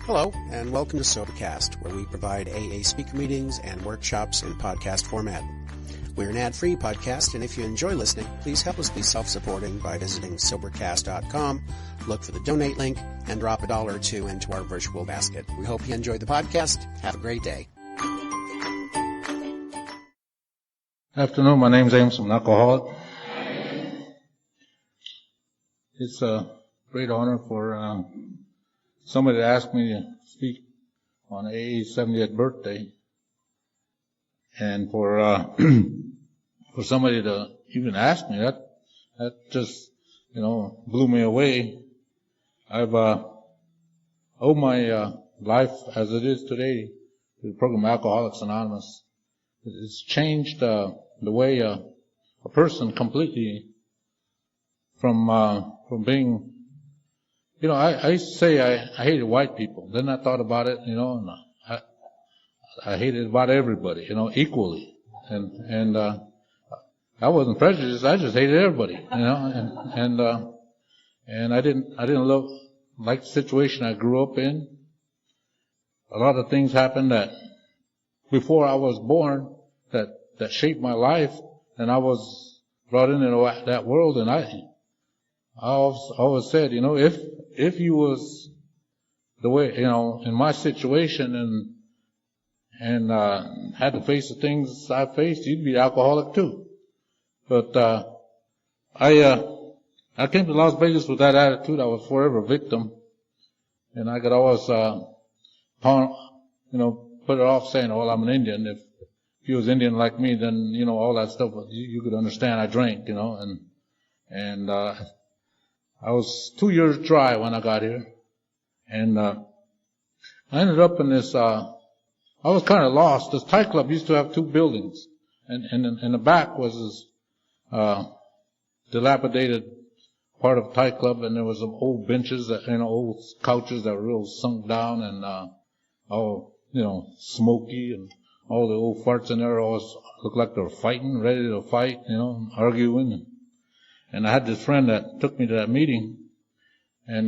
Hello, and welcome to Sobercast, where we provide AA speaker meetings and workshops in podcast format. We're an ad-free podcast, and if you enjoy listening, please help us be self-supporting by visiting Sobercast.com, look for the donate link, and drop $1 or $2 into our virtual basket. We hope you enjoy the podcast. Have a great day. Afternoon, my name's Amos. I'm an alcoholic. It's a great honor for somebody to ask me to speak on AA's 70th birthday, and for somebody to even ask me that just blew me away. I've owed my life as it is today to the program Alcoholics Anonymous. It's changed the way a person completely from being. I used to say I hated white people. Then I thought about it, and I hated about everybody, equally. And I wasn't prejudiced. I just hated everybody, and I didn't like the situation I grew up in. A lot of things happened that before I was born that shaped my life, and I was brought into that world, and I always said, if you was the way, in my situation and had to face the things I faced, you'd be an alcoholic too. But I came to Las Vegas with that attitude. I was forever a victim, and I could always put it off saying, "Well, I'm an Indian." If you was Indian like me, then all that stuff you could understand. I drank, and I was 2 years dry when I got here, and I ended up in this. I was kind of lost. This Thai club used to have two buildings, and in the back was this dilapidated part of Thai club, and there was some old benches, old couches that were real sunk down and all smoky, and all the old farts in there always looked like they were fighting, ready to fight, arguing. And I had this friend that took me to that meeting, and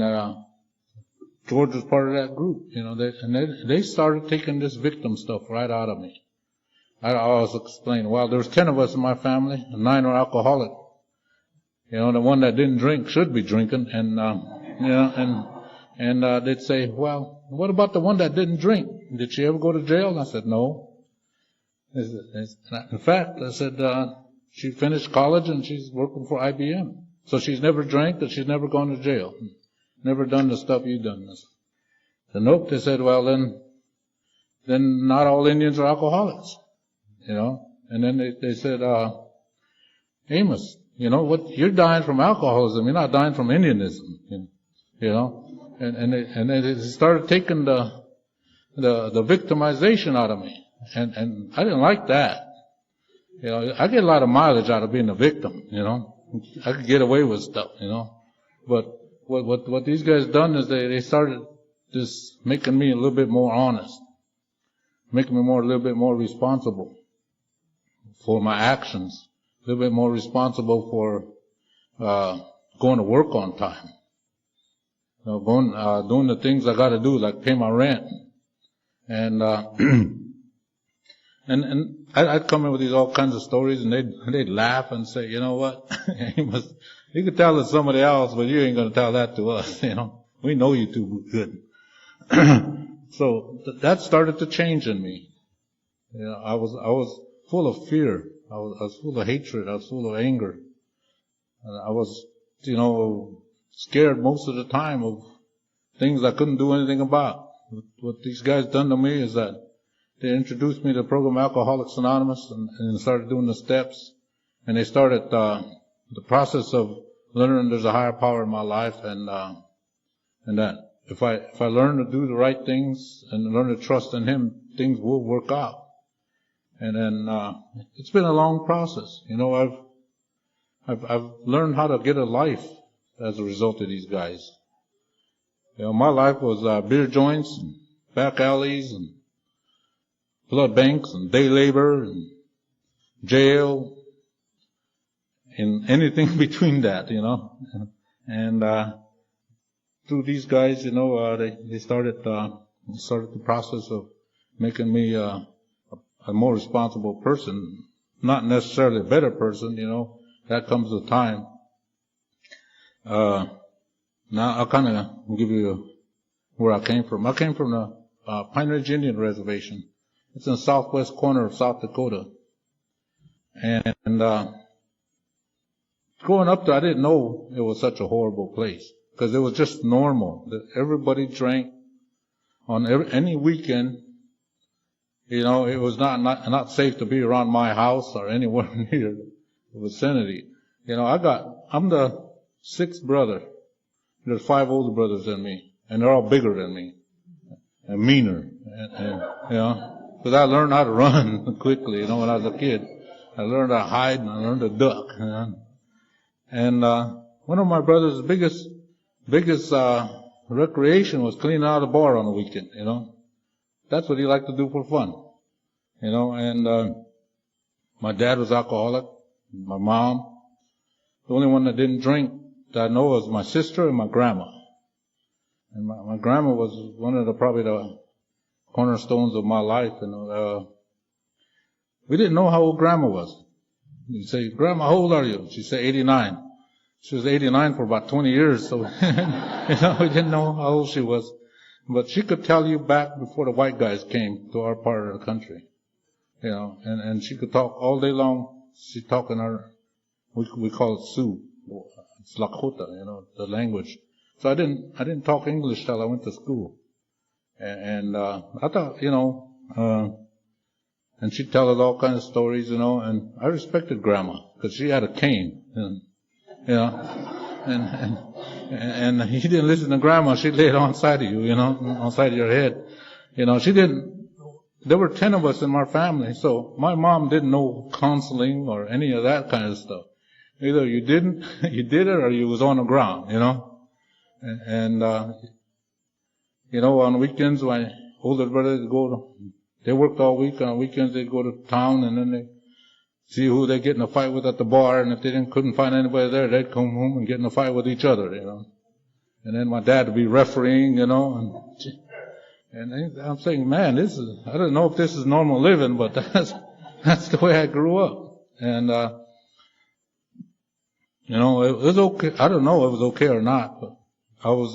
George was part of that group, they started taking this victim stuff right out of me. I always explain, well, there's 10 of us in my family, and 9 are alcoholic. The one that didn't drink should be drinking, and they'd say, well, what about the one that didn't drink? Did she ever go to jail? And I said, no. In fact, I said, she finished college and she's working for IBM. So she's never drank and she's never gone to jail. Never done the stuff you've done. The nope, they said, well, then not all Indians are alcoholics. And then they said, Amos, what, you're dying from alcoholism. You're not dying from Indianism. And they started taking the victimization out of me. And I didn't like that. I get a lot of mileage out of being a victim, I could get away with stuff, But what these guys done is they started just making me a little bit more honest, making me a little bit more responsible for my actions, a little bit more responsible for going to work on time, doing the things I got to do, like pay my rent, and I'd come in with these all kinds of stories, and they'd laugh and say, you know what, you could tell it to somebody else, but you ain't going to tell that to us, We know you too good. So that started to change in me. I was full of fear. I was full of hatred. I was full of anger. And I was, scared most of the time of things I couldn't do anything about. What these guys done to me is that they introduced me to the program Alcoholics Anonymous and started doing the steps. And they started the process of learning there's a higher power in my life, and that if I learn to do the right things and learn to trust in Him, things will work out. And then it's been a long process. I've learned how to get a life as a result of these guys. My life was beer joints and back alleys and blood banks and day labor and jail and anything between that, And through these guys, they started started the process of making me a more responsible person. Not necessarily a better person, That comes with time. Now I'll kind of give you where I came from. I came from the Pine Ridge Indian Reservation. It's in the southwest corner of South Dakota. And growing up there, I didn't know it was such a horrible place, because it was just normal. Everybody drank on any weekend. It was not safe to be around my house or anywhere near the vicinity. I'm the sixth brother. There's 5 older brothers than me, and they're all bigger than me and meaner. Because I learned how to run quickly, when I was a kid. I learned to hide and I learned to duck. And one of my brother's biggest recreation was cleaning out a bar on the weekend. That's what he liked to do for fun. And my dad was alcoholic. My mom. The only one that didn't drink that I know was my sister and my grandma. And my grandma was one of probably the cornerstones of my life. We didn't know how old grandma was. You'd say, "Grandma, how old are you?" She'd say 89. She was 89 for about 20 years, so we didn't know how old she was. But she could tell you back before the white guys came to our part of the country. And she could talk all day long. She talked in our, we call it Sioux. It's Lakota, the language. So I didn't talk English till I went to school. And I thought, and she'd tell us all kinds of stories, and I respected grandma, because she had a cane, and he didn't listen to grandma. She'd lay it on side of you, on side of your head. There were 10 of us in my family, so my mom didn't know counseling or any of that kind of stuff. Either you did it, or you was on the ground, And on weekends, my older brothers they worked all week. On weekends, they'd go to town, and then they see who they get in a fight with at the bar, and if they couldn't find anybody there, they'd come home and get in a fight with each other, And then my dad would be refereeing, and I'm saying, man, I don't know if this is normal living, but that's the way I grew up. And, it was okay. I don't know if it was okay or not, but I was,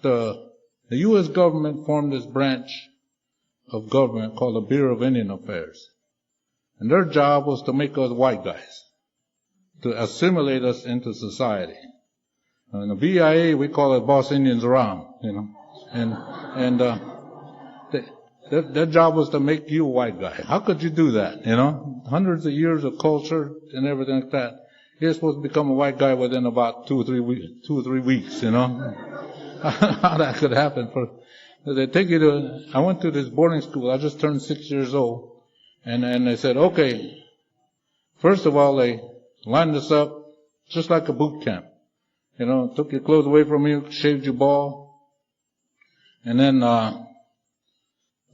the U.S. government formed this branch of government called the Bureau of Indian Affairs. And their job was to make us white guys, to assimilate us into society. And the BIA, we call it Boss Indians Around, And their job was to make you a white guy. How could you do that, Hundreds of years of culture and everything like that. You're supposed to become a white guy within about 2 or 3 weeks, How that could happen. They take you to, I went to this boarding school. I just turned 6 years old. And they said, okay, first of all, they lined us up just like a boot camp. Took your clothes away from you, shaved your bald, and then,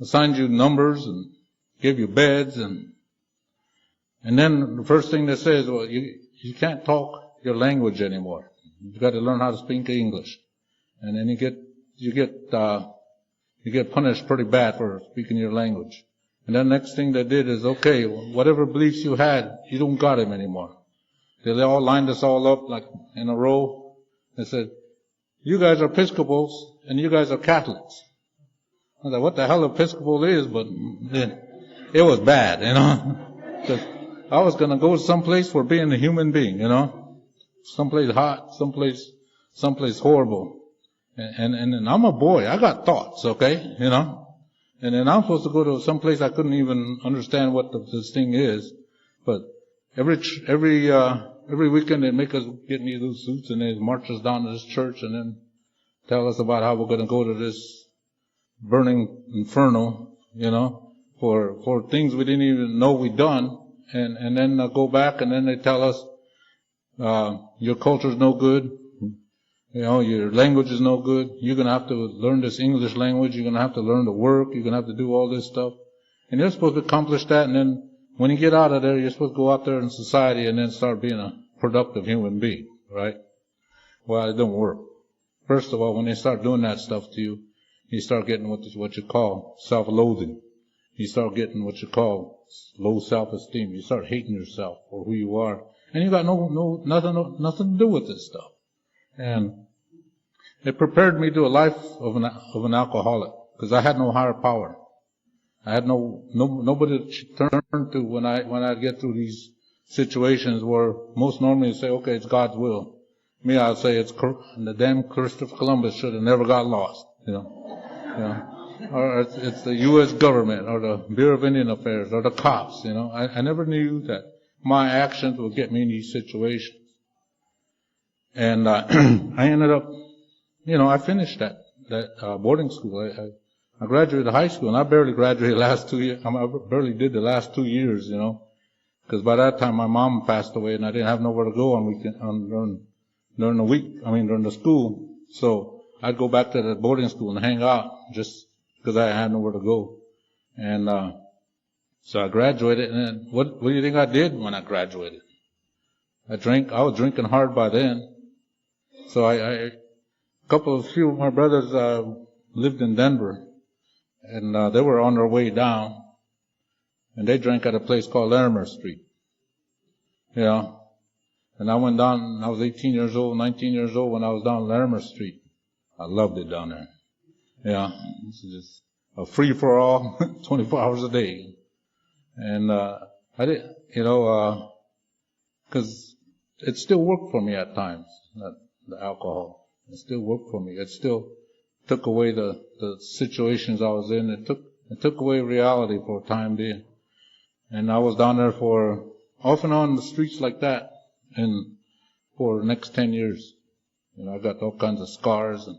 assigned you numbers and gave you beds, and then the first thing they say is, well, you can't talk your language anymore. You got to learn how to speak English. And then you get punished pretty bad for speaking your language. And then next thing they did is, okay, whatever beliefs you had, you don't got them anymore. They all lined us all up like in a row. They said, you guys are Episcopals and you guys are Catholics. I thought, what the hell Episcopal is, but it was bad, 'Cause I was gonna go someplace for being a human being, Someplace hot, someplace horrible. And I'm a boy. I got thoughts, okay, And then I'm supposed to go to someplace I couldn't even understand what this thing is. But every weekend they make us get in these suits and they march us down to this church and then tell us about how we're going to go to this burning inferno, for things we didn't even know we'd done. And then go back and then they tell us, your culture's no good. Your language is no good. You're going to have to learn this English language. You're going to have to learn to work. You're going to have to do all this stuff. And you're supposed to accomplish that. And then when you get out of there, you're supposed to go out there in society and then start being a productive human being, right? Well, it don't work. First of all, when they start doing that stuff to you, you start getting what you call self-loathing. You start getting what you call low self-esteem. You start hating yourself for who you are. And you got nothing to do with this stuff. And it prepared me to a life of an alcoholic, because I had no higher power. I had nobody to turn to when I get through these situations where most normally say, okay, it's God's will. Me, I'll say it's the damn Christopher Columbus should have never got lost, or it's the U.S. government, or the Bureau of Indian Affairs, or the cops, I never knew that my actions would get me in these situations. And, I ended up, I finished that boarding school. I graduated high school, and I barely graduated the last 2 years. I barely did the last 2 years, because by that time my mom passed away, and I didn't have nowhere to go during the week. During the school. So I'd go back to the boarding school and hang out just because I had nowhere to go. And so I graduated, and then what do you think I did when I graduated? I was drinking hard by then. So a few of my brothers lived in Denver, and they were on their way down, and they drank at a place called Larimer Street. And I went down, I was 19 years old when I was down Larimer Street. I loved it down there. This is just a free-for-all, 24 hours a day. And I did, because it still worked for me at times, the alcohol. It still worked for me. It still took away the situations I was in. It took away reality for a time being. And I was down there off and on the streets like that, and for the next 10 years. I got all kinds of scars, and,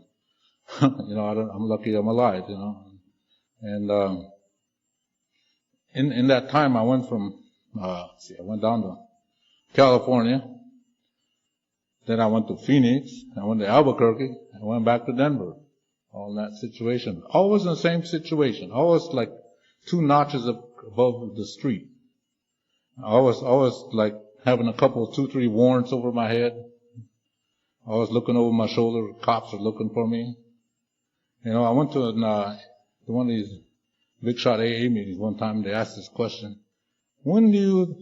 I'm lucky I'm alive, And, in that time I went I went down to California, then I went to Phoenix, I went to Albuquerque, I went back to Denver. All in that situation. Always in the same situation. Always like 2 notches above the street. Always like having a couple, 2, 3 warrants over my head. Always looking over my shoulder. Cops are looking for me. I went to one of these big shot AA meetings one time. They asked this question. The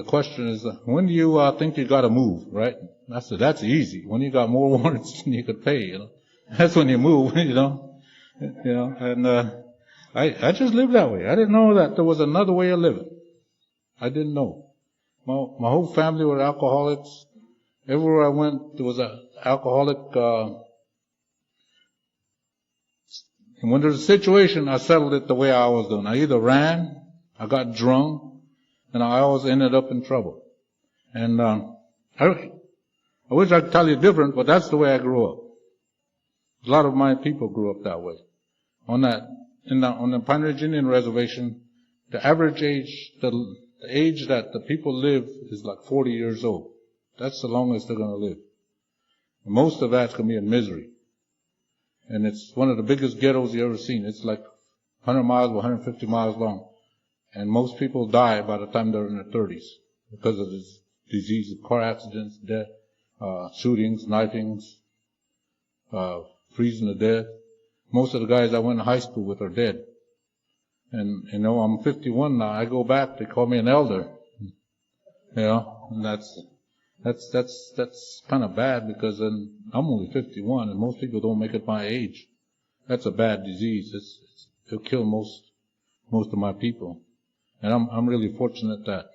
question is, when do you think you got to move, right? I said, that's easy. When you got more warrants than you could pay, That's when you move, And I just lived that way. I didn't know that there was another way of living. I didn't know. My whole family were alcoholics. Everywhere I went, there was an alcoholic. And when there's a situation, I settled it the way I was doing. I either ran, I got drunk, and I always ended up in trouble. And I wish I could tell you different, but that's the way I grew up. A lot of my people grew up that way. On the Pine Ridge Indian Reservation, the average age, the age that the people live is like 40 years old. That's the longest they're going to live. And most of that's going to be in misery. And it's one of the biggest ghettos you ever seen. It's like 100 miles, 150 miles long. And most people die by the time they're in their 30s because of this disease, car accidents, death, shootings, knifings, freezing to death. Most of the guys I went to high school with are dead. And, I'm 51 now. I go back, they call me an elder. And that's kind of bad, because then I'm only 51 and most people don't make it my age. That's a bad disease. It'll kill most of my people. And I'm really fortunate that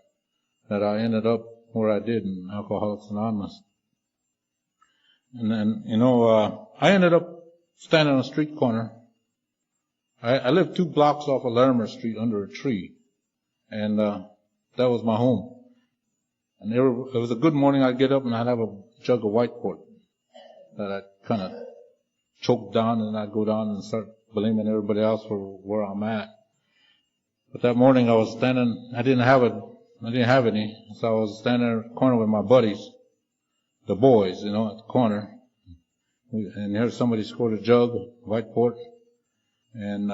I ended up where I did in Alcoholics Anonymous. And then, I ended up standing on a street corner. I lived 2 blocks off of Larimer Street under a tree. And, that was my home. And it was a good morning. I'd get up and I'd have a jug of white port that I'd kind of choke down, and I'd go down and start blaming everybody else for where I'm at. But that morning I was standing, I didn't have any, so I was standing in the corner with my buddies, the boys, at the corner. And here somebody scored a jug of white port and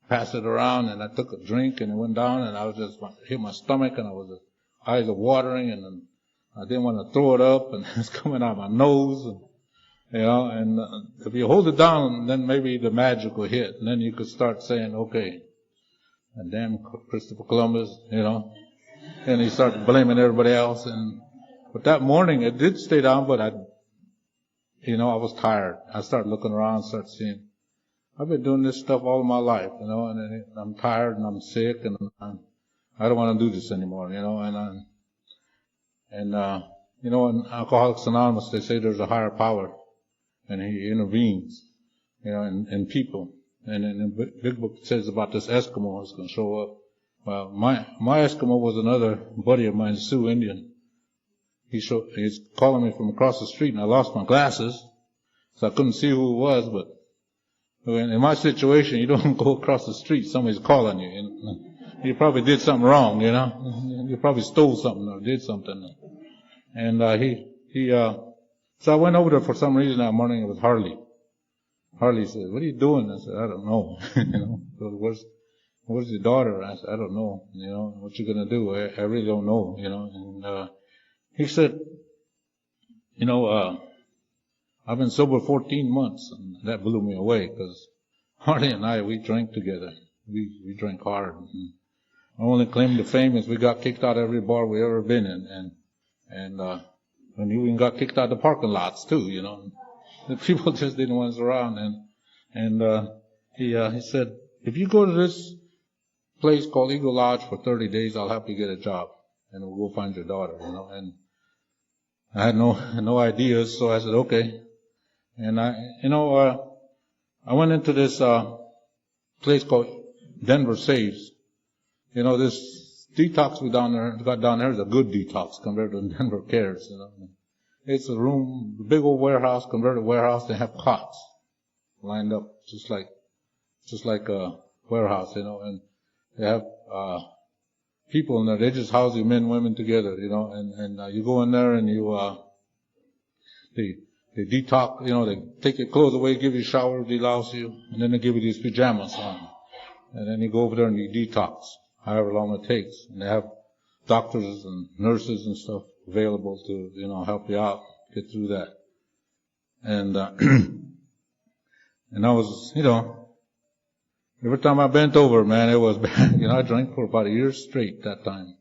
passed it around, and I took a drink, and it went down, and I was just hit my stomach, and eyes are watering, and then I didn't want to throw it up, and it's coming out my nose, And if you hold it down, then maybe the magic will hit, and then you could start saying, okay, and damn Christopher Columbus, and you start blaming everybody else. But that morning it did stay down, but I was tired. I started looking around, started seeing, I've been doing this stuff all my life, and I'm tired and I'm sick and I don't want to do this anymore, in Alcoholics Anonymous, they say there's a higher power and he intervenes, in people. And in the big book it says about this Eskimo who's going to show up. Well, my Eskimo was another buddy of mine, Sioux Indian. He's calling me from across the street, and I lost my glasses, so I couldn't see who it was. But in my situation, you don't go across the street, somebody's calling you. You probably did something wrong, You probably stole something or did something. And so I went over there for some reason that morning. It was Harley. Harley said, "What are you doing?" I said, "I don't know." Where's your daughter? I said, "I don't know. What you gonna do? I really don't know." And he said, I've been sober 14 months, and that blew me away because Harley and I, we drank together. We drank hard. And our only claim to fame is we got kicked out of every bar we ever been in, and we even got kicked out of the parking lots too. The people just didn't want us around, and he said, "If you go to this place called Eagle Lodge for 30 days, I'll help you get a job, and we'll go find your daughter." And I had no ideas, so I said okay. And I went into this place called Denver Saves. This detox we got down there is a good detox compared to Denver Cares. It's a room, a big old warehouse, converted warehouse. They have cots lined up just like a warehouse, and they have people in there. They just house you men and women together, and you go in there and they detox, they take your clothes away, give you a shower, delouse you, and then they give you these pajamas on. And then you go over there and you detox, however long it takes. And they have doctors and nurses and stuff available to, help you out, get through that. And, and I was, every time I bent over, man, it was bad. I drank for about a year straight that time,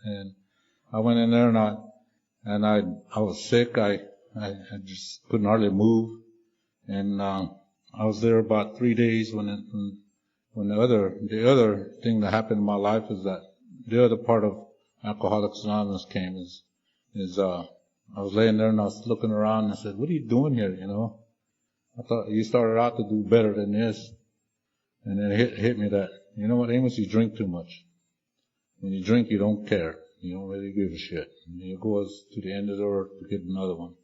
and I went in there and I was sick. I just couldn't hardly move. And, I was there about 3 days when the other thing that happened in my life is that the other part of Alcoholics Anonymous came I was laying there and I was looking around and I said, "What are you doing here?" I thought you started out to do better than this. And then it hit me that, you know what, Amos, you drink too much. When you drink, you don't care. You don't really give a shit. And you go to the end of the earth to get another one.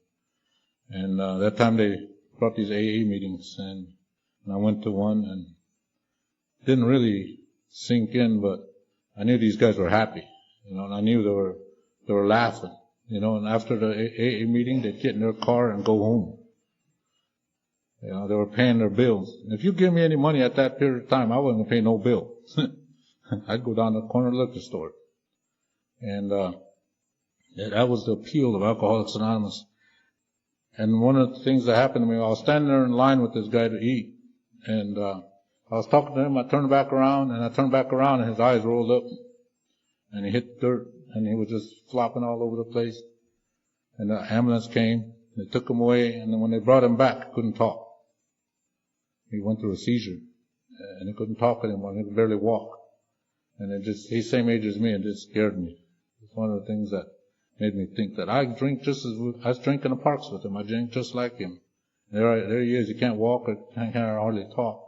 And that time they brought these AA meetings, and I went to one, and didn't really sink in, but I knew these guys were happy, and I knew they were laughing, and after the AA meeting, they'd get in their car and go home. They were paying their bills. And if you give me any money at that period of time, I wasn't going to pay no bill. I'd go down to the corner liquor store. And that was the appeal of Alcoholics Anonymous. And one of the things that happened to me, I was standing there in line with this guy to eat, and I was talking to him. I turned back around, and his eyes rolled up, and he hit the dirt, and he was just flopping all over the place. And the ambulance came. They took him away, and then when they brought him back, he couldn't talk. He went through a seizure, and he couldn't talk anymore. He could barely walk. And he's same age as me, and it scared me. It's one of the things that made me think that I was drinking in the parks with him. I drink just like him. There he is. He can't walk or can't hardly talk.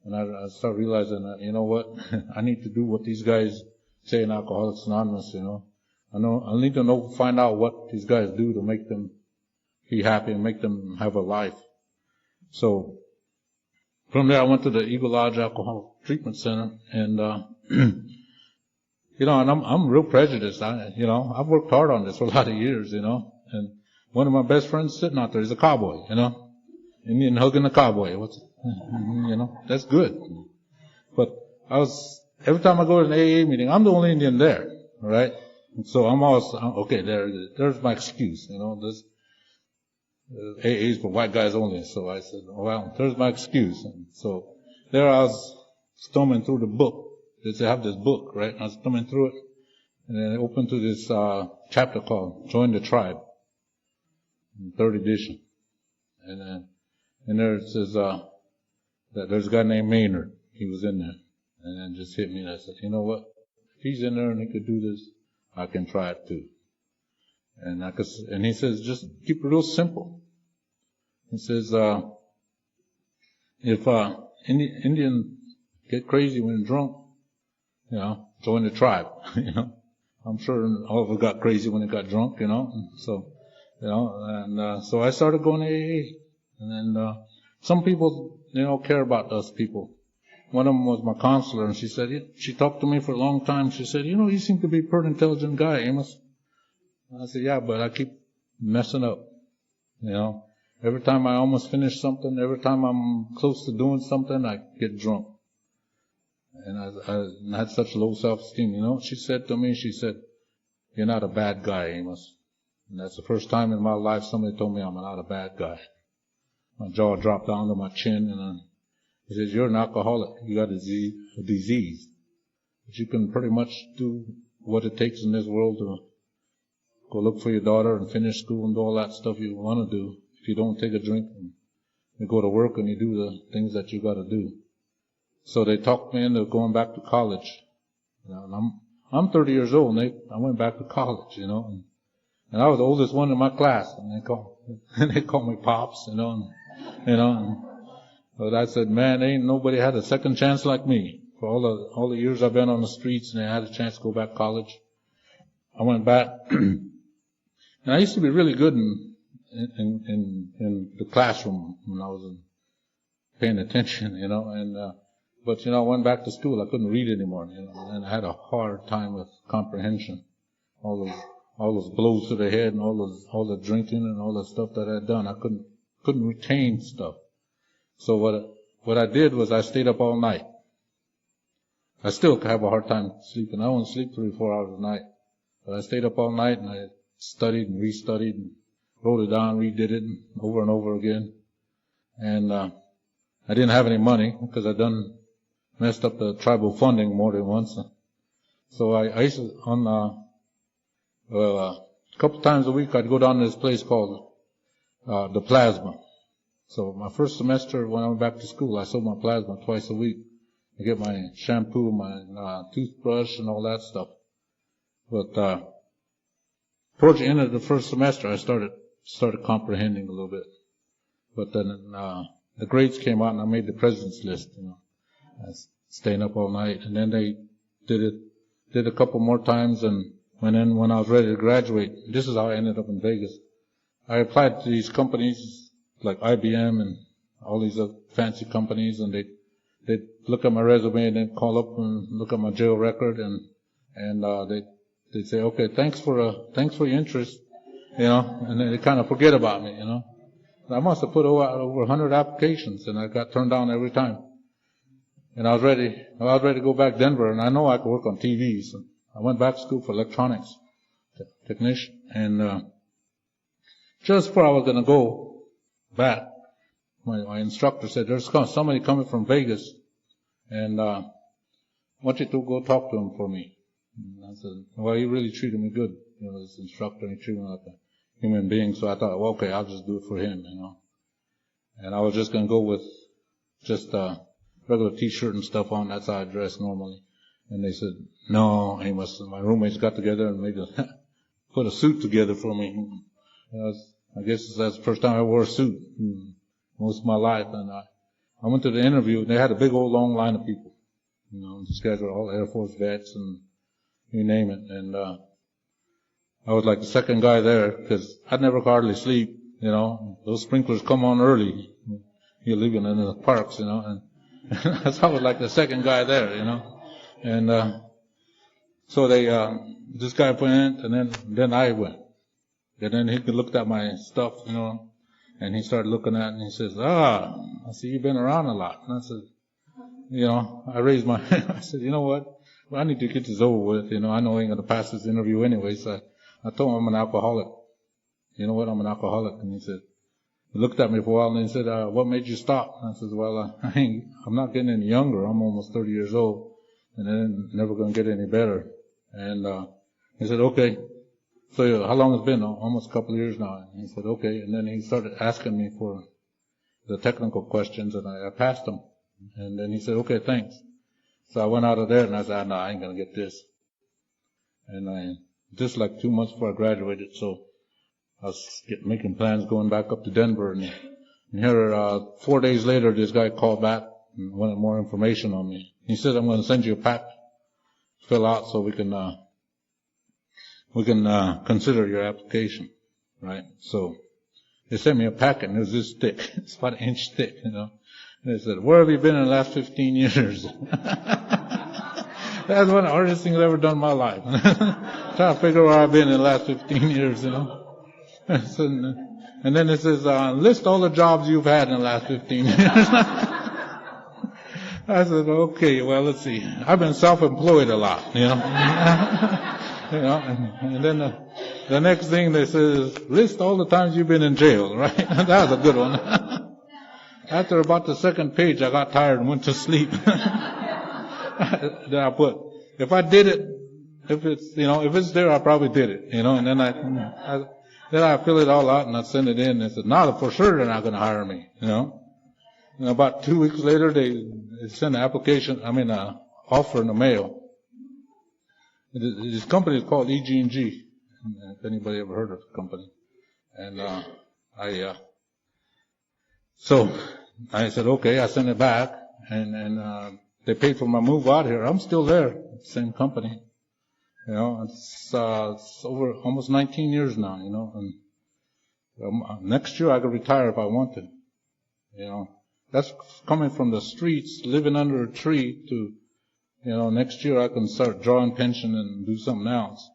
And I started realizing that, you know what? I need to do what these guys say in Alcoholics Anonymous, I need to find out what these guys do to make them be happy and make them have a life. So, from there I went to the Eagle Lodge Alcohol Treatment Center, and, and I'm real prejudiced. I've worked hard on this for a lot of years, and one of my best friends sitting out there is a cowboy, Indian hugging a cowboy. That's good. But every time I go to an AA meeting, I'm the only Indian there, right? And so I'm always, okay, there's my excuse, AA is for white guys only. So I said, well, there's my excuse. And so there I was thumbing through the book. They have this book, right? I was thumbing through it, and then I opened to this chapter called Join the Tribe, in 3rd edition. And there it says that there's a guy named Maynard. He was in there. And then just hit me, and I said, you know what? If he's in there and he could do this, I can try it too. And he says, just keep it real simple. He says, if Indians get crazy when drunk, join the tribe. I'm sure all of us got crazy when they got drunk, and so, so I started going to AA. And then, some people, care about us people. One of them was my counselor, and she talked to me for a long time. She said, you seem to be a pretty intelligent guy, Amos. I said, yeah, but I keep messing up. Every time I almost finish something, every time I'm close to doing something, I get drunk. And I had such low self-esteem, She said to me, you're not a bad guy, Amos. And that's the first time in my life somebody told me I'm not a bad guy. My jaw dropped down to my chin, and he says, you're an alcoholic. You got a disease. But you can pretty much do what it takes in this world to go look for your daughter and finish school and do all that stuff you want to do. If you don't take a drink and you go to work and you do the things that you got to do. So they talked me into going back to college. And I'm 30 years old, and I went back to college, and I was the oldest one in my class, and they call me Pops, but I said, man, ain't nobody had a second chance like me. For all the years I've been on the streets, and I had a chance to go back to college. I went back, and I used to be really good in the classroom when I was paying attention, but I went back to school. I couldn't read anymore, and I had a hard time with comprehension. All those blows to the head and all the drinking and all the stuff that I had done, I couldn't retain stuff. So what I did was I stayed up all night. I still have a hard time sleeping. I only sleep 3 or 4 hours a night. But I stayed up all night, and I studied and restudied and wrote it down, redid it over and over again. And I didn't have any money because I messed up the tribal funding more than once. So I used to, a couple times a week, I'd go down to this place called the Plasma. So my first semester, when I went back to school, I sold my plasma twice a week. I get my shampoo, my toothbrush, and all that stuff. But towards the end of the first semester, I started comprehending a little bit. But then the grades came out, and I made the president's list. I was staying up all night, and then they did a couple more times, and when I was ready to graduate, this is how I ended up in Vegas. I applied to these companies like IBM and all these other fancy companies, and they'd look at my resume and then call up and look at my jail record, and they'd say, okay, thanks for your interest, and then they kind of forget about me, I must have put over 100 applications, and I got turned down every time. And I was ready to go back to Denver, and I know I could work on TVs. So I went back to school for electronics technician, and just before I was going to go back, my instructor said, there's somebody coming from Vegas, and I want you to go talk to him for me. And I said, well, he really treated me good, this instructor, he treated me like a human being, so I thought, well, okay, I'll just do it for him, And I was just going to go with just regular t-shirt and stuff on, that's how I dress normally. And they said, no, Amos, my roommates got together and put a suit together for me. I guess that's the first time I wore a suit in most of my life. And I went to the interview, and they had a big old long line of people. These guys were all Air Force vets and you name it. And I was like the second guy there because I'd never hardly sleep. Those sprinklers come on early. You're living in the parks, and that's how I was like the second guy there, And so this guy went, and then I went. And then he looked at my stuff, and he started looking at it, and he says, I see you've been around a lot. And I said, I raised my hand. I said, you know what? Well, I need to get this over with. I know I ain't going to pass this interview anyway. So I told him I'm an alcoholic. You know what? I'm an alcoholic. And he said, He looked at me for a while and he said, what made you stop? And I said, well, I'm not getting any younger. I'm almost 30 years old and then never going to get any better. And, he said, okay. So how long has it been? Almost a couple of years now. And he said, okay. And then he started asking me for the technical questions and I passed them. And then he said, okay, thanks. So I went out of there and I said, no, I ain't going to get this. And just like 2 months before I graduated, so I was making plans going back up to Denver. And here, 4 days later, this guy called back and wanted more information on me. He said, I'm going to send you a pack to fill out so we can consider your application, right? So they sent me a packet and it was this thick. It's about an inch thick, you know. And they said, where have you been in the last 15 years? That's one of the hardest things I've ever done in my life. Trying to figure out where I've been in the last 15 years, you know. And then it says, list all the jobs you've had in the last 15 years. I said, okay, well, let's see. I've been self-employed a lot, you know. You know, and then the next thing they say is, list all the times you've been in jail, right? That was a good one. After about the second page, I got tired and went to sleep. Then I put, if I did it, if it's there, I probably did it, you know, and then I fill it all out and I send it in and said, no, for sure they're not going to hire me, you know. And about 2 weeks later, they sent an offer in the mail. This company is called EG&G, if anybody ever heard of the company. And, so I said, okay, I sent it back and they paid for my move out here. I'm still there, same company. You know, it's over almost 19 years now, you know, and next year I could retire if I wanted. You know, that's coming from the streets, living under a tree to, you know, next year I can start drawing pension and do something else.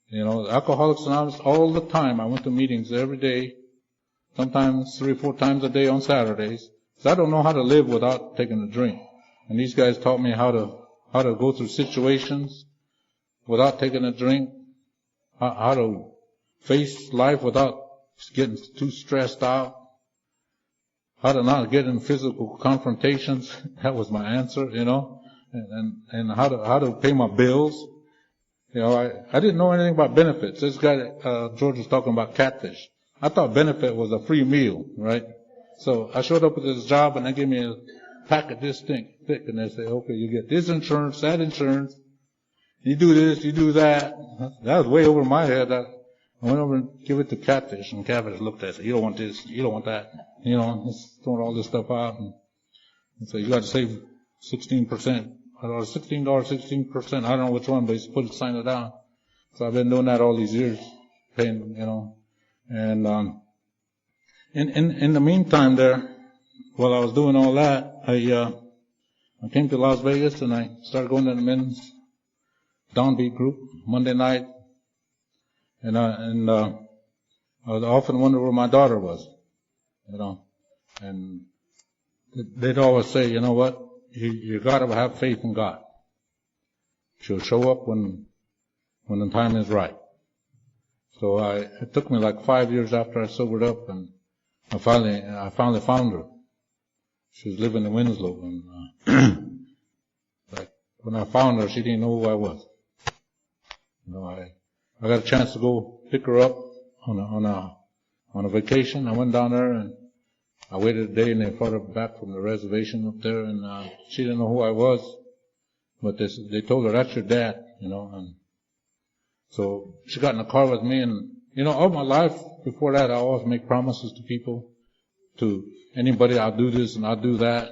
You know, Alcoholics Anonymous all the time. I went to meetings every day, sometimes 3 or 4 times a day on Saturdays. So I don't know how to live without taking a drink. And these guys taught me how to go through situations without taking a drink, how to face life without getting too stressed out, how to not get in physical confrontations. That was my answer, you know, and how to pay my bills. You know, I didn't know anything about benefits. This guy, George was talking about catfish. I thought benefit was a free meal, right? So I showed up at this job and they gave me a packet this thick, and they say, okay, you get this insurance, that insurance, you do this, you do that. That was way over my head. I went over and give it to Catfish, and Catfish looked at it and said, you don't want this, you don't want that. You know, just throwing all this stuff out. And so you got to save 16%, or $16, 16%. I don't know which one, but he's put it, sign it down. So I've been doing that all these years, paying, you know. And in the meantime there, while I was doing all that, I came to Las Vegas and I started going to the men's downbeat group Monday night, and I was often wondering where my daughter was, you know, and they'd always say, you know what, you gotta have faith in God. She'll show up when the time is right. So it took me like 5 years after I sobered up, and I finally found her. She was living in Winslow, and like when I found her, she didn't know who I was. You know, I got a chance to go pick her up on a vacation. I went down there and I waited a day, and they brought her back from the reservation up there, and she didn't know who I was, but they told her, that's your dad, you know. And so she got in the car with me, and you know, all my life before that, I always make promises to people, to anybody, I'll do this and I'll do that.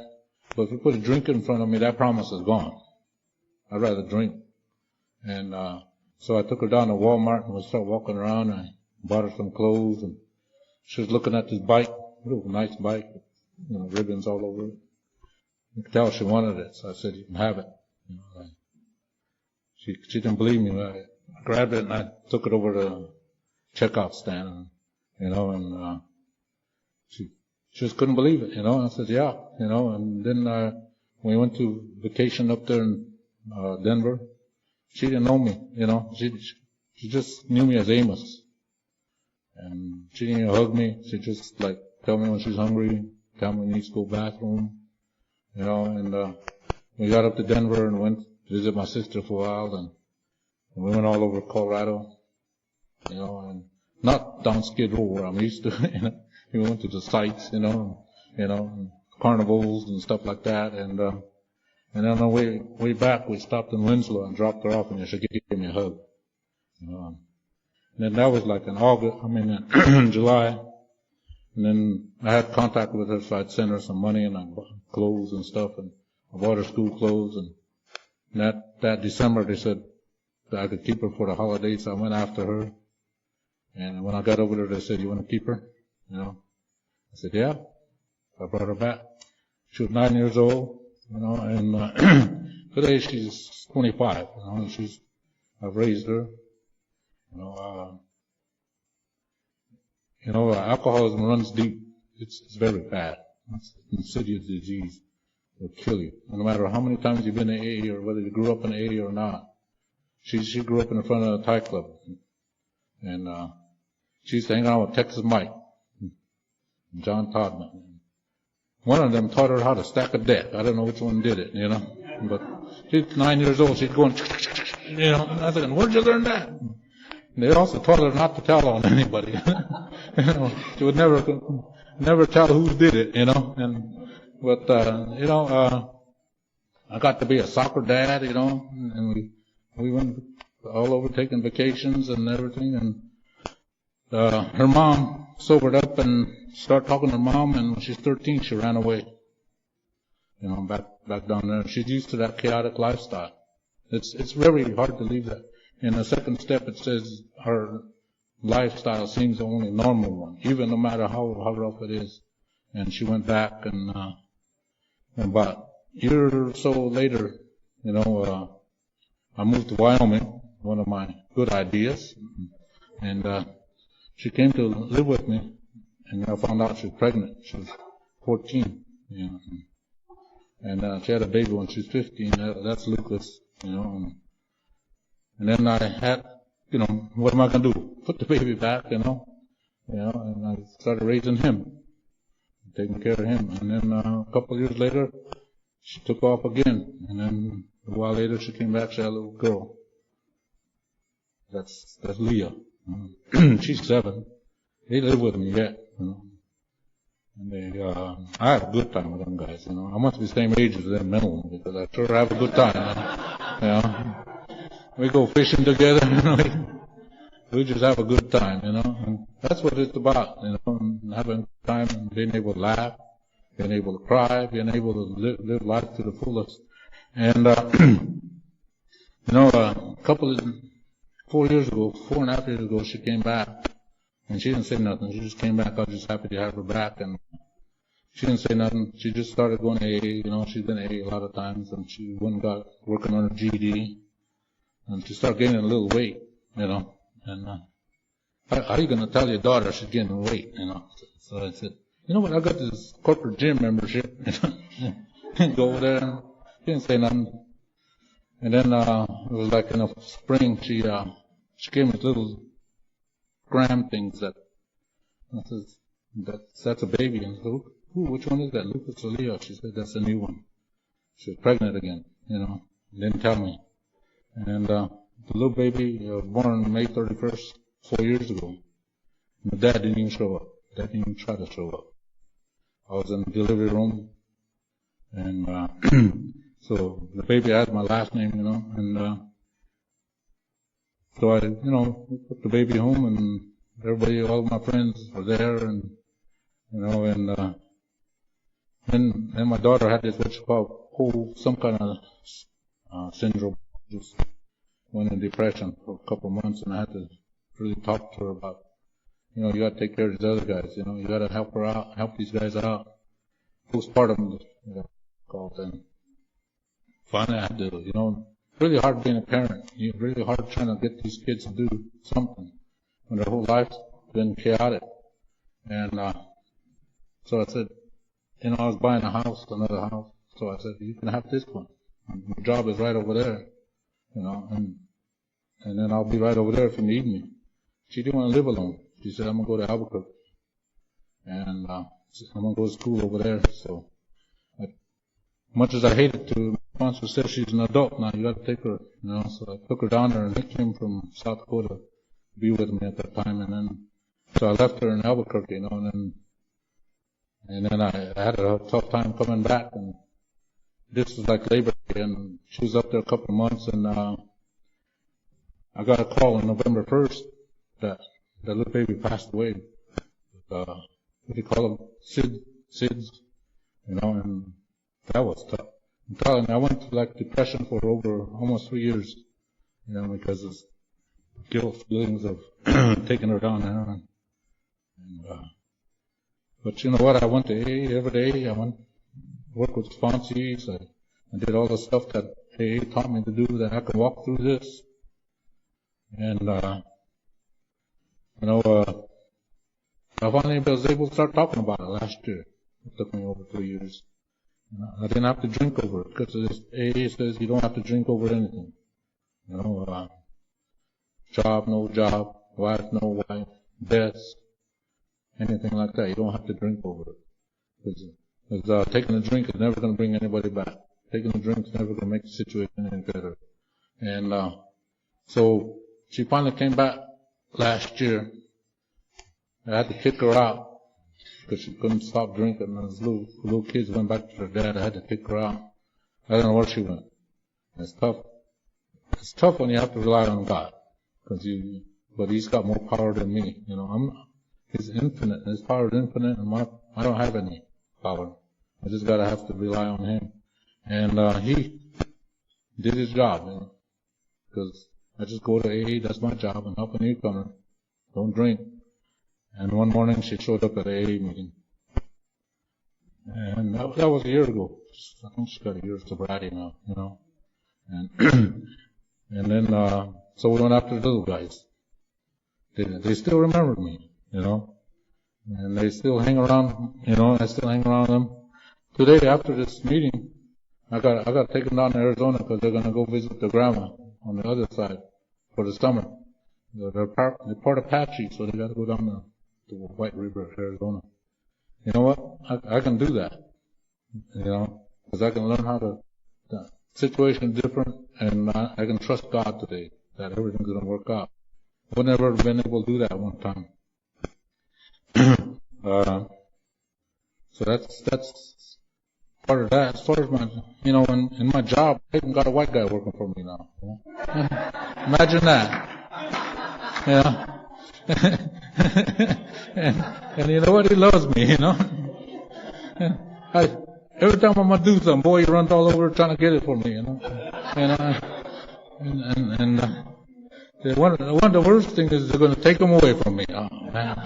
But if you put a drink in front of me, that promise is gone. I'd rather drink. And so I took her down to Walmart and we started walking around, and I bought her some clothes, and she was looking at this bike, little nice bike, you know, ribbons all over it. You could tell she wanted it, so I said, you can have it. You know, she didn't believe me. I grabbed it and I took it over to the checkout stand, you know, and she just couldn't believe it, you know. And I said, yeah, you know. And then when we went to vacation up there in Denver, she didn't know me, you know. She just knew me as Amos. And she didn't even hug me. She just like tell me when she's hungry, tell me when she needs to go bathroom, and we got up to Denver and went to visit my sister for a while, and we went all over Colorado, and not down Skid Row where I'm used to, We went to the sites, and carnivals and stuff like that, and then on the way back, we stopped in Winslow and dropped her off, and she gave me a hug, And then that was like in July, and then I had contact with her, so I'd send her some money, and I bought clothes and stuff, and I bought her school clothes, and that December they said that I could keep her for the holidays, so I went after her, and when I got over there, they said, "You want to keep her?" I said, "Yeah." I brought her back. She was 9 years old, and today she's 25, and I've raised her, alcoholism runs deep. It's very bad. It's an insidious disease. It'll kill you. No matter how many times you've been in AA or whether you grew up in AA or not. She grew up in the front of the Thai club. And she used to hang out with Texas Mike and John Todman. One of them taught her how to stack a deck. I don't know which one did it, But she's 9 years old. She's going, and I said, "Where'd you learn that?" And they also taught her not to tell on anybody. She would never tell who did it, I got to be a soccer dad, and we went all over taking vacations and everything, and her mom sobered up and started talking to her mom, and when she's 13, she ran away, back down there. She's used to that chaotic lifestyle. It's very hard to leave that. In the second step, it says her lifestyle seems the only normal one, even no matter how rough it is. And she went back, and about a year or so later, I moved to Wyoming, one of my good ideas, and she came to live with me, and I found out she was pregnant. She was 14, and she had a baby when she was 15. That's Lucas, And then I had, what am I going to do? Put the baby back, and I started raising him, taking care of him. And then a couple of years later, she took off again. And then a while later, she came back. She had a little girl. That's Leah. She's 7. They live with me yet, And I have a good time with them guys, I must be the same age as them mentally, because I sure have a good time, We go fishing together, We just have a good time, And that's what it's about, Having time and being able to laugh, being able to cry, being able to live life to the fullest. And, 4.5 years ago, she came back, and she didn't say nothing. She just came back. I was just happy to have her back, and she didn't say nothing. She just started going to AA, She's been AA a lot of times, and she went and got working on her GED, and she started gaining a little weight, And how are you going to tell your daughter she's gaining weight, So I said, "You know what? I got this corporate gym membership, Go over there." And she didn't say nothing. And then it was like in the spring, she gave me little gram things that I says, that's a baby. And I said, "Ooh, which one is that? Lucas or Leah?" She said, "That's a new one." She was pregnant again, Didn't tell me. And the little baby was born May 31st, 4 years ago. And the dad didn't even show up. Dad didn't even try to show up. I was in the delivery room, and so the baby had my last name, and so I, put the baby home, and everybody, all my friends were there, and and then my daughter had this what you call some kind of syndrome. Just went in depression for a couple of months, and I had to really talk to her about, you got to take care of these other guys. You got to help her out, help these guys out. Postpartum, called, and finally I had to, really hard being a parent. Really hard trying to get these kids to do something when their whole life's been chaotic. And so I said, I was buying another house. So I said, "You can have this one. My job is right over there, and then I'll be right over there if you need me." She didn't want to live alone. She said, I'm going to go to Albuquerque. And I'm going to go to school over there. So, much as I hated to, my sponsor said she's an adult now, you got to take her, you know. So I took her down there, and he came from South Dakota to be with me at that time. And then, so I left her in Albuquerque, you know, and then I had a tough time coming back. And this was like Labor Day, and she was up there a couple of months, and I got a call on November 1st that the little baby passed away. What do you call them? SIDS, you know, and that was tough. I'm telling you, I went through like depression for over almost 3 years, you know, because of guilt feelings of taking her down there. But you know what? I went to AA every day. I went to work with sponsees. I did all the stuff that AA taught me to do, that I could walk through this. And, you know, I finally was able to start talking about it last year. It took me over 3 years. I didn't have to drink over it, because this AA says you don't have to drink over anything. You know, job, no job, wife, no wife, deaths, anything like that. You don't have to drink over it. Because taking a drink is never going to bring anybody back. Taking a drink is never going to make the situation any better. And so she finally came back last year. I had to kick her out because she couldn't stop drinking. And those little kids went back to their dad. I had to kick her out. I don't know where she went. It's tough. It's tough when you have to rely on God, but He's got more power than me. You know, He's infinite. His power is infinite, and I don't have any power. I just gotta have to rely on Him. And He did His job, you know, because I just go to AA. That's my job, and help a newcomer. Don't drink. And one morning she showed up at an AA meeting. And that was a year ago. I think she's got a year of sobriety now, you know. And and then so we went after the little guys. They still remember me, you know. And they still hang around, you know, I still hang around them. Today, after this meeting, I got to take them down to Arizona because they're going to go visit their grandma on the other side for the summer. They're part Apache, so they got to go down to White River, Arizona. You know what? I can do that. You know, because I can learn how to. The situation is different, and I can trust God today that everything's going to work out. I would never have been able to do that one time. So that's part of that. As far as my, you know, in my job, I even got a white guy working for me now. You know? Imagine that. Yeah. and you know what? He loves me, you know. Every time I'm gonna do something, boy, he runs all over trying to get it for me, you know. And one of the worst things is they're gonna take them away from me. Oh man,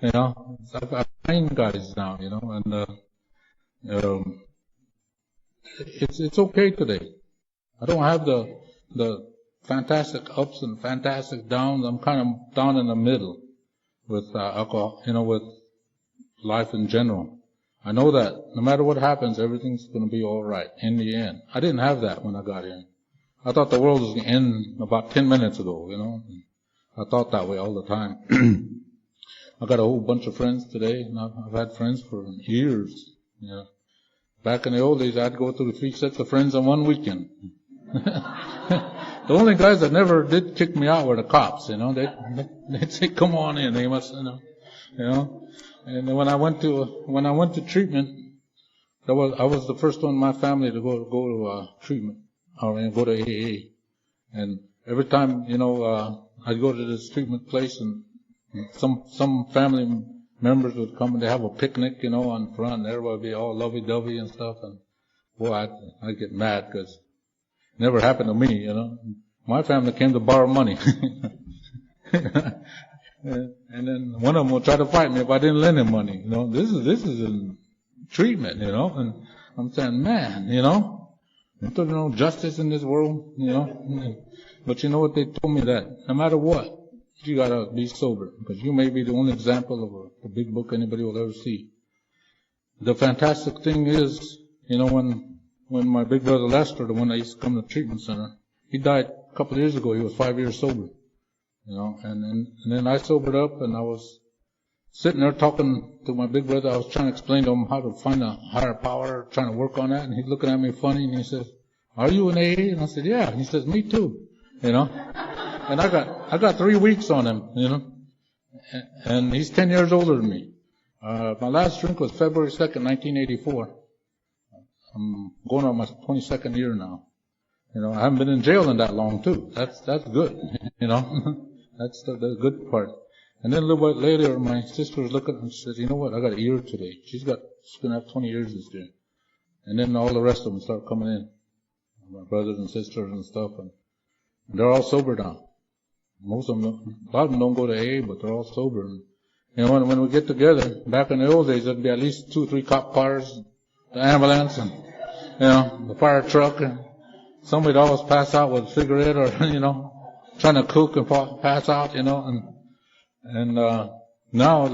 you know. I've trained guys now, you know, and it's okay today. I don't have the fantastic ups and fantastic downs. I'm kind of down in the middle with alcohol, you know, with life in general. I know that no matter what happens, everything's going to be all right in the end. I didn't have that when I got in. I thought the world was going to end about 10 minutes ago, you know. I thought that way all the time. I got a whole bunch of friends today, and I've had friends for years, you know. Back in the old days, I'd go through 3 sets of friends on one weekend. The only guys that never did kick me out were the cops, you know. They'd say, "Come on in, Amos," you know. And when I went to treatment, I was the first one in my family to go to treatment, or go to AA. And every time, you know, I'd go to this treatment place, and some family members would come and they have a picnic, you know, on front, and everybody would be all lovey-dovey and stuff. And boy, I'd get mad because it never happened to me, you know. My family came to borrow money. And then one of them will try to fight me if I didn't lend him money. You know, this is a treatment, you know. And I'm saying, man, you know, there's no justice in this world, you know. But you know what? They told me that no matter what, you gotta be sober, because you may be the only example of a big book anybody will ever see. The fantastic thing is, you know, when my big brother Lester, the one that used to come to the treatment center, he died a couple of years ago. He was 5 years sober. and then I sobered up, and I was sitting there talking to my big brother. I was trying to explain to him how to find a higher power, trying to work on that, and he's looking at me funny, and he says, "Are you an AA?" And I said, "Yeah." And he says, "Me too," And I got 3 weeks on him, and he's 10 years older than me. My last drink was February 2nd, 1984. I'm going on my 22nd year now. I haven't been in jail in that long too. That's good, That's the good part. And then a little bit later, my sister was looking and she said, "You know what? I got a year today." She's going to have 20 years this year. And then all the rest of them start coming in. My brothers and sisters and stuff. And they're all sober now. Most of them, a lot of them don't go to AA, but they're all sober. And, when we get together, back in the old days, there'd be at least 2 or 3 cop cars, the ambulance, and, the fire truck, and somebody'd always pass out with a cigarette or, trying to cook and pass out, and now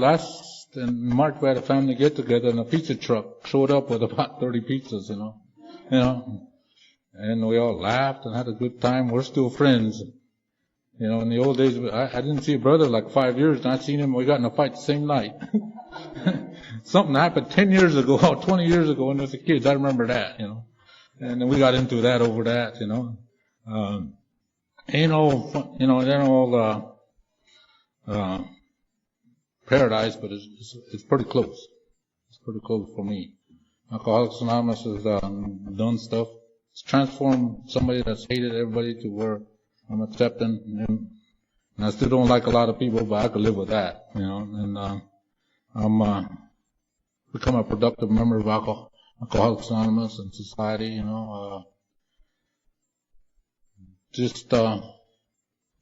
in March we had a family get together and a pizza truck showed up with about 30 pizzas, and we all laughed and had a good time. We're still friends. In the old days, I didn't see a brother like 5 years, and I seen him, we got in a fight the same night. Something happened 10 years ago, 20 years ago when we was kids. I remember that, And then we got into that over that, Ain't all paradise, but it's pretty close. It's pretty close for me. Alcoholics Anonymous has done stuff. It's transformed somebody that's hated everybody to where I'm accepting, and I still don't like a lot of people, but I could live with that, and I'm become a productive member of Alcoholics Anonymous and society,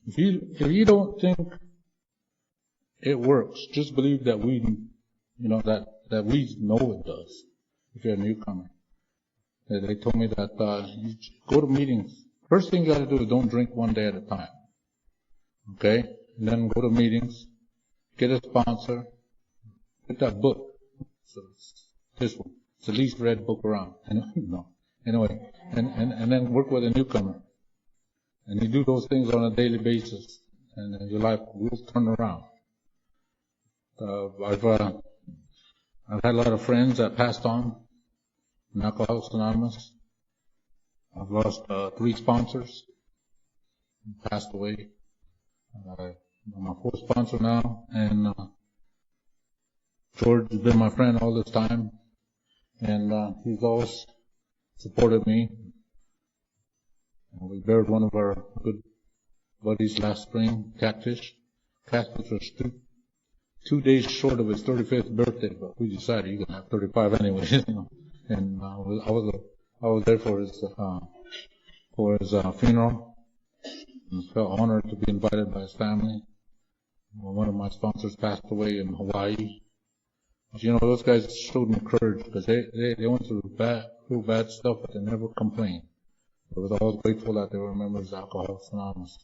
if you don't think it works, just believe that we know it does. If you're a newcomer, they told me that you go to meetings. First thing you got to do is don't drink one day at a time. Okay, and then go to meetings, get a sponsor, get that book. So it's this one. It's the least read book around. No. Anyway, and then work with a newcomer. And you do those things on a daily basis, and your life will turn around. I've had a lot of friends that passed on in Alcoholics Anonymous. I've lost 3 sponsors, passed away. I'm my 4th sponsor now, and George has been my friend all this time, and he's always supported me. And we buried one of our good buddies last spring, Catfish. Catfish was 2 days short of his 35th birthday, but we decided he's gonna have 35 anyway, And I was there for his funeral. I felt honored to be invited by his family. One of my sponsors passed away in Hawaii. But, those guys showed me courage because they went through real bad stuff, but they never complained. I was always grateful that they were members of Alcoholics Anonymous.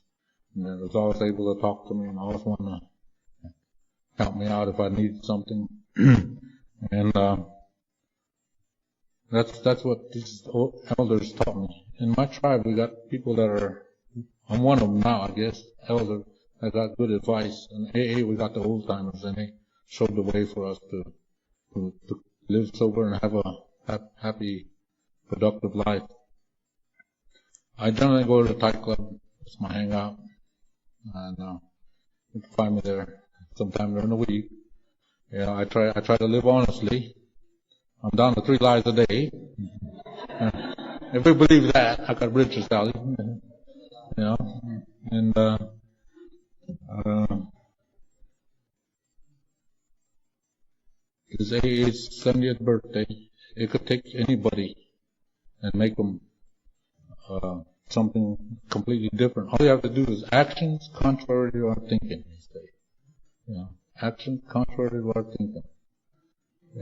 And they was always able to talk to me and always want to help me out if I needed something. And that's what these elders taught me. In my tribe, we got people that I'm one of them now, I guess, elders that got good advice. In AA, we got the old timers, and they showed the way for us to live sober and have a happy, productive life. I generally go to the Thai club. It's my hangout. And you can find me there sometime during the week. Yeah, I try to live honestly. I'm down to 3 lies a day. If we believe that, I got bridges, Sally. And his AA's 70th birthday. It could take anybody and make them something completely different. All you have to do is actions contrary to our thinking. Actions contrary to our thinking.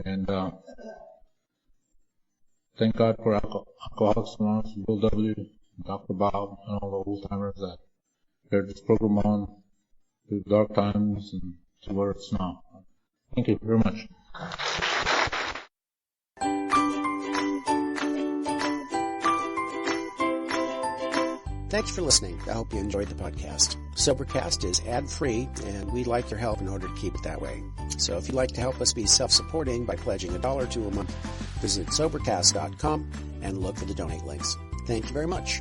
And thank God for Alcoholics Anonymous, Bill W., Dr. Bob, and all the old timers that carried this program on through dark times and to where it's now. Thank you very much. Thanks for listening. I hope you enjoyed the podcast. Sobercast is ad-free, and we'd like your help in order to keep it that way. So if you'd like to help us be self-supporting by pledging $1 or $2 a month, visit Sobercast.com and look for the donate links. Thank you very much.